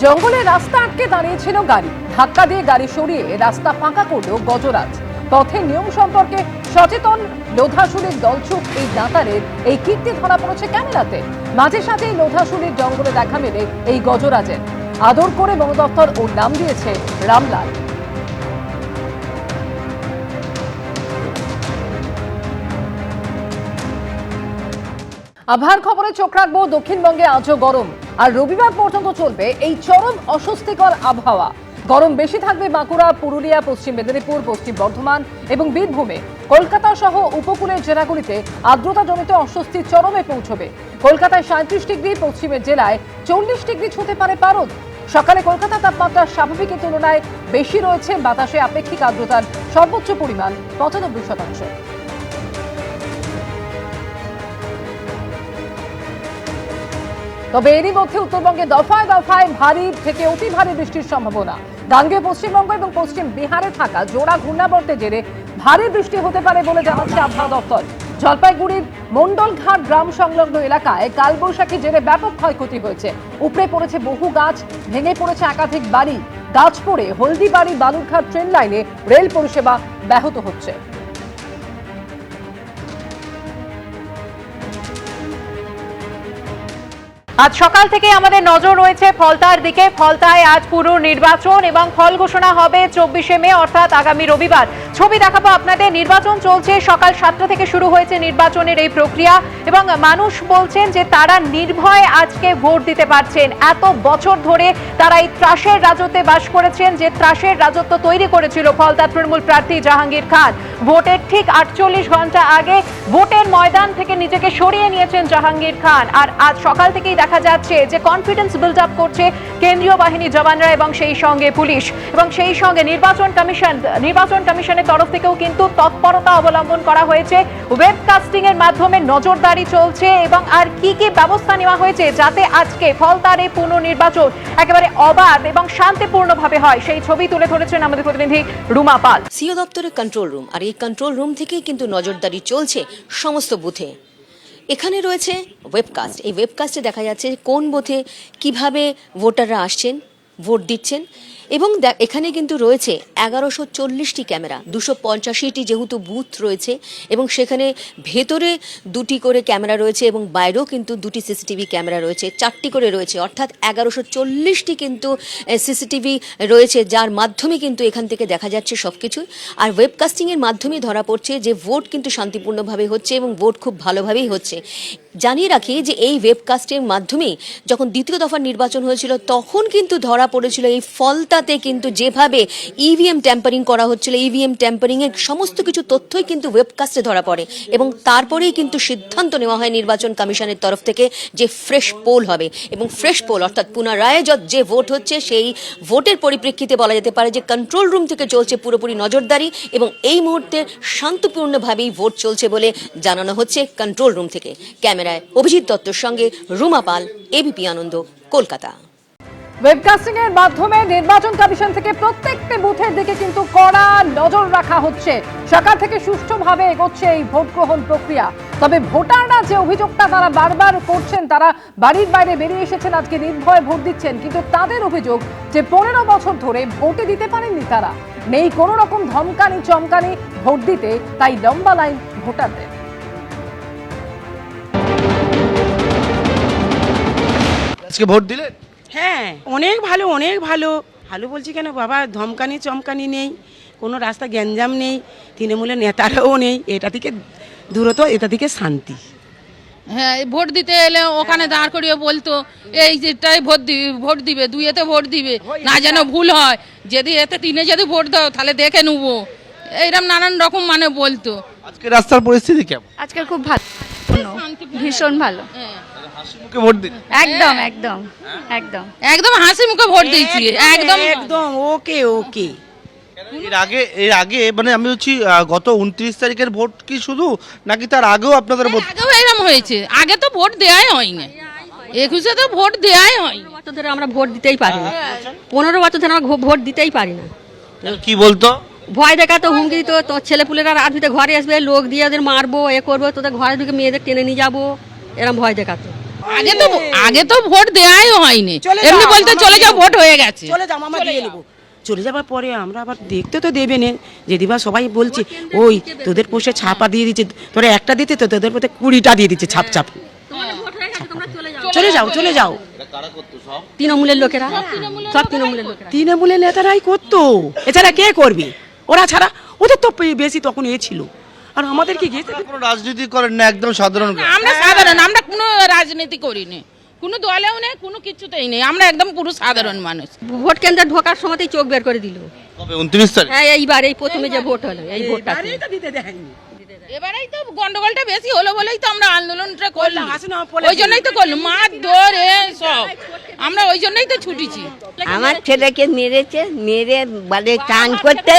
জঙ্গলে রাস্তা আটকে দাঁড়িয়েছিল গাড়ি, ধাক্কা দিয়ে গাড়ি সরিয়ে রাস্তা ফাঁকা করল গজরাজ। পথের নিয়ম সম্পর্কে সচেতন লোধাশুলির দলছুট এই দাঁতারের এই কীর্তি ধরা পড়েছে ক্যামেরাতে। মাঝে সাঝেই লোধাশুলির জঙ্গলে দেখা মেলে এই গজরাজের। আদর করে বন দপ্তর ওর নাম দিয়েছে রামলাল। আবহাওয়ার খবরে চোখ রাখবো। দক্ষিণবঙ্গে আজও গরম, আর রবিবার পর্যন্ত চলবে এই চরম অস্বস্তিকর আবহাওয়া। গরম বেশি থাকবে বাঁকুড়া, পুরুলিয়া, পশ্চিম মেদিনীপুর, পশ্চিম বর্ধমান এবং বীরভূমে। কলকাতা সহ উপকূলের জেলাগুলিতে আর্দ্রতাজনিত অস্বস্তি চরমে পৌঁছবে। কলকাতায় 37 ডিগ্রি, পশ্চিমের জেলায় 40 ডিগ্রি ছুঁতে পারে পারদ। সকালে কলকাতা তাপমাত্রা স্বাভাবিকের তুলনায় বেশি রয়েছে। বাতাসে আপেক্ষিক আর্দ্রতার সর্বোচ্চ পরিমাণ 95%। তবে এরই মধ্যে উত্তরবঙ্গে দফায় দফায় ভারী থেকে অতি ভারী বৃষ্টির সম্ভাবনা। গাঙ্গেয় পশ্চিমবঙ্গ এবং পশ্চিম বিহারে থাকা জোড়া ঘূর্ণাবর্তের জেরে ভারী বৃষ্টি হতে পারে বলে জানাচ্ছে আবহাওয়া দপ্তর। জলপাইগুড়ির মন্ডলঘাট গ্রাম সংলগ্ন এলাকায় কালবৈশাখী জেরে ব্যাপক ক্ষয়ক্ষতি হয়েছে। উপড়ে পড়েছে বহু গাছ, ভেঙে পড়েছে একাধিক বাড়ি। গাছ পড়ে হলদিবাড়ি বালুরঘাট ট্রেন লাইনে রেল পরিষেবা ব্যাহত হচ্ছে। আজ সকাল থেকে আমাদের নজর রয়েছে ফলতার দিকে। ফলতায় আজ পুরো নির্বাচন এবং ফল ঘোষণা হবে 24শে মে অর্থাৎ আগামী রবিবার। ছবি দেখাবো আপনাদের। নির্বাচন চলছে, সকাল 7টা থেকে শুরু হয়েছে নির্বাচনের এই প্রক্রিয়া এবং মানুষ বলছেন যে তারা নির্ভয়ে আজকে ভোট দিতে পারছেন। এত বছর ধরে তারা এই ত্রাসের রাজত্বে বাস করেছেন, যে ত্রাসের রাজত্ব তৈরি করেছিল ফলতার তৃণমূল প্রার্থী জাহাঙ্গীর খান। ভোটের ঠিক 48 ঘন্টা আগে ভোটের ময়দান থেকে নিজেকে সরিয়ে নিয়েছেন জাহাঙ্গীর খান। আর আজ সকাল থেকেই দেখা যাচ্ছে যে কনফিডেন্স বিল্ড আপ করছে কেন্দ্রীয় বাহিনী জওয়ানরা এবং সেই সঙ্গে পুলিশ এবং সেই সঙ্গে নির্বাচন কমিশনের তরফ থেকেও কিন্তু তৎপরতা অবলম্বন করা হয়েছে। ওয়েবকাস্টিং এর মাধ্যমে নজরদারি চলছে এবং আর কি কি ব্যবস্থা নেওয়া হয়েছে যাতে আজকে ফলতার এই পুনর্নির্বাচন একেবারে অবাধ এবং শান্তিপূর্ণভাবে হয়, সেই ছবি তুলে ধরেছেন আমাদের প্রতিনিধি রুমা পাল। সিও দপ্তরের কন্ট্রোল রুম, আর এই কন্ট্রোল রুম থেকেই কিন্তু নজরদারি চলছে সমস্ত বুথে। এখানে রয়েছে ওয়েবকাস্ট। এই ওয়েবকাস্টে দেখা যাচ্ছে কোন বুথে কিভাবে ভোটাররা আসছেন, ভোট দিচ্ছেন এবং এখানে কিন্তু রয়েছে 1140টি ক্যামেরা, 285টি যেহেতু বুথ রয়েছে এবং সেখানে ভেতরে 2টি করে ক্যামেরা রয়েছে এবং বাইরেও কিন্তু 2টি সিসিটিভি ক্যামেরা রয়েছে, 4টি করে রয়েছে, অর্থাৎ 1140টি কিন্তু সিসিটিভি রয়েছে, যার মাধ্যমে কিন্তু এখান থেকে দেখা যাচ্ছে সব কিছুই। আর ওয়েবকাস্টিংয়ের মাধ্যমে ধরা পড়ছে যে ভোট কিন্তু শান্তিপূর্ণভাবে হচ্ছে এবং ভোট খুব ভালোভাবেই হচ্ছে। জানিয়ে রাখি যে এই ওয়েবকাস্টের মাধ্যমে যখন দ্বিতীয় দফার নির্বাচন হয়েছিল তখন কিন্তু ধরা পড়েছিল এই ফলতাতে কিন্তু যেভাবে ইভিএম ট্যাম্পারিং করা হচ্ছিল, ইভিএম ট্যাম্পারিং এর সমস্ত কিছু তথ্যই কিন্তু ওয়েবকাস্টে ধরা পড়ে এবং তারপরেই কিন্তু সিদ্ধান্ত নেওয়া হয় নির্বাচন কমিশনের তরফ থেকে যে ফ্রেশ পোল হবে এবং ফ্রেশ পোল অর্থাৎ পুনরায় যে ভোট হচ্ছে সেই ভোটের পরিপ্রেক্ষিতে বলা যেতে পারে যে কন্ট্রোল রুম থেকে চলছে পুরোপুরি নজরদারি এবং এই মুহূর্তে শান্তপূর্ণভাবেই ভোট চলছে বলে জানানো হচ্ছে কন্ট্রোল রুম থেকে। ক্যামেরায় অভিজিৎ দত্তর সঙ্গে রুমা পাল, এবিপি আনন্দ, কলকাতা। ওয়েবকাস্টিং এর মাধ্যমে নির্বাচন কমিশন থেকে প্রত্যেকটি বুথের দিকে কিন্তু কড়া নজর রাখা হচ্ছে। সকাল থেকে সুষ্ঠুভাবে এগোচ্ছে এই ভোট গ্রহণ প্রক্রিয়া। তবে ভোটাররা যে অভিযোগটা তারা বারবার করছেন, তারা বাড়ির বাইরে বেরিয়ে এসেছেন, আজকে নির্ভয়ে ভোট দিচ্ছেন, কিন্তু তাদের অভিযোগ যে 15 বছর ধরে ভোটে দিতে পারেননি তারা। নেই কোনো রকম ধমকানি চমকানি ভোট দিতে, তাই লম্বা লাইন ভোটারদের। আজকে ভোট দিলেন? হ্যাঁ, অনেক ভালো, অনেক ভালো। ভালো বলছি কেন বাবা, ধমকানি চমকানি নেই, কোনো রাস্তা গ্যাঞ্জাম নেই, তৃণমূলের নেতারাও নেই। এটা থেকে দূরত্ব, এটা থেকে শান্তি। হ্যাঁ, ভোট দিতে এলে ওখানে দাঁড় করিয়ে বলতো এই যেটাই ভোট দিবে, দুইয়েতে ভোট দিবে না, যেন ভুল হয়। যদি এতে 3-এ যদি ভোট দাও তাহলে দেখে নেবো, এইরকম নানান রকম মানে বলতো। আজকে রাস্তার পরিস্থিতি কেমন? আজকাল খুব ভালো, ভীষণ ভালো। হাসি মুখে ভোট দিন? একদম একদম একদম একদম হাসি মুখে ভোট দিয়েছি, একদম একদম ওকে ওকে। এর আগে মানে আমি হচ্ছি গত 29 তারিখের ভোট কি শুধু, নাকি তার আগেও আপনাদের ভোট? আগেও এরকম হয়েছে, আগে তো ভোট দেওয়াই হয়নি, 21-এ তো ভোট দেওয়াই হয়। বছর ধরে আমরা ভোট দিতেই পারি না, 15 বছর ধরে আমরা ভোট দিতেই পারি না। কি বলতো? ভয় দেখাতো, হুমকি দিত, তোর ছেলেপুলেরা রাত ভিতরে ঘরে আসবে, লোক দিয়ে ওদের মারবো, এ করবো, তোদের ঘরে ঢুকে মেয়েদের টেনে নিয়ে যাবো, এরকম ভয় দেখাতো। আগে তো ভোট দেওয়াই হয়নি, চলে এমনি যাও, বলতে মামা চলে দিয়ে যাও দেবো। ভোট হয়ে গেছে। চলে যাও মামা দিয়ে নেবো। চলে যাবার পরে আমরা আবার দেখতে তো দেবে না, যেদিবা সবাই বলছে ওই তোদের পোষে ছাপা দিয়ে দিচ্ছে, তোরা একটা দিতে তো তোদের পোষে 20টা দিয়ে দিচ্ছে ছাপ ছাপ। চলে যাও চলে যাও। তৃণমূলের লোকেরা, সব তৃণমূলের লোকেরা। তৃণমূলের নেতারাই করতো, এছাড়া কে করবে? ওরা ছাড়া ওদের তো বেশি তখন এ ছিল, আর আমাদের কি গেছে। কোনো রাজনীতি করেন না, একদম সাধারণ না, আমরা সাধারণ, আমরা কোনো রাজনীতি করিনি, কোনো দলেও নেই, কোনো কিছুতেই নেই, আমরা একদম পুরো সাধারণ মানুষ। ভোট কেন্দ্রে ঢোকার সময়তেই চোখ বের করে দিল। কবে 29 তারিখ? হ্যাঁ, এইবার এই প্রথমে যে ভোট হলো, এই ভোটটা দিতে দেয়নি। এবারেই তো গন্ডগোলটা বেশি হলো বলেই তো আমরা আন্দোলনটা করলাম, হাসিনা পলে ওই জন্যই তো করলাম, মার ধরে সব, আমরা ওই জন্যই তো ছুটেছি। আমার ছেলেকে মেরেছে, মেরে বলে চান করতে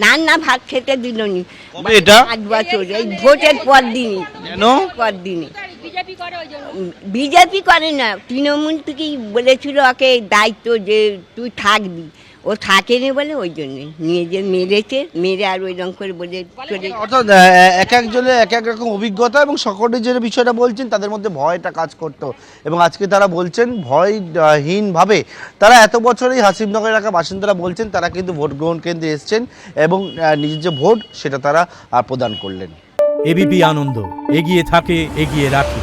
রান্না ভাত খেতে দিল নি। কবে এটা? 5 বছর, এই ভোটের পর দিনই। কেন? পর দিনই বিজেপি করে না, তৃণমূল থেকেই বলেছিল ওকে দায়িত্ব যে তুই থাকবি, ও থাকেনি বলে ওই জন্যে নিয়ে যে মেরেছে, মেরে আর ওই রকম করে বলে চলে। অর্থাৎ এক একজনের এক এক রকম অভিজ্ঞতা, এবং সকলে যে বিষয়টা বলছেন তাদের মধ্যে ভয়টা কাজ করতো, এবং আজকে তারা বলছেন ভয়হীনভাবে তারা এত বছর এই হাসিমনগর এলাকার বাসিন্দারা বলছেন তারা কিন্তু ভোট গ্রহণ কেন্দ্রে এসছেন এবং নিজের যে ভোট সেটা তারা প্রদান করলেন। এবিপি আনন্দ, এগিয়ে থাকে, এগিয়ে রাখে।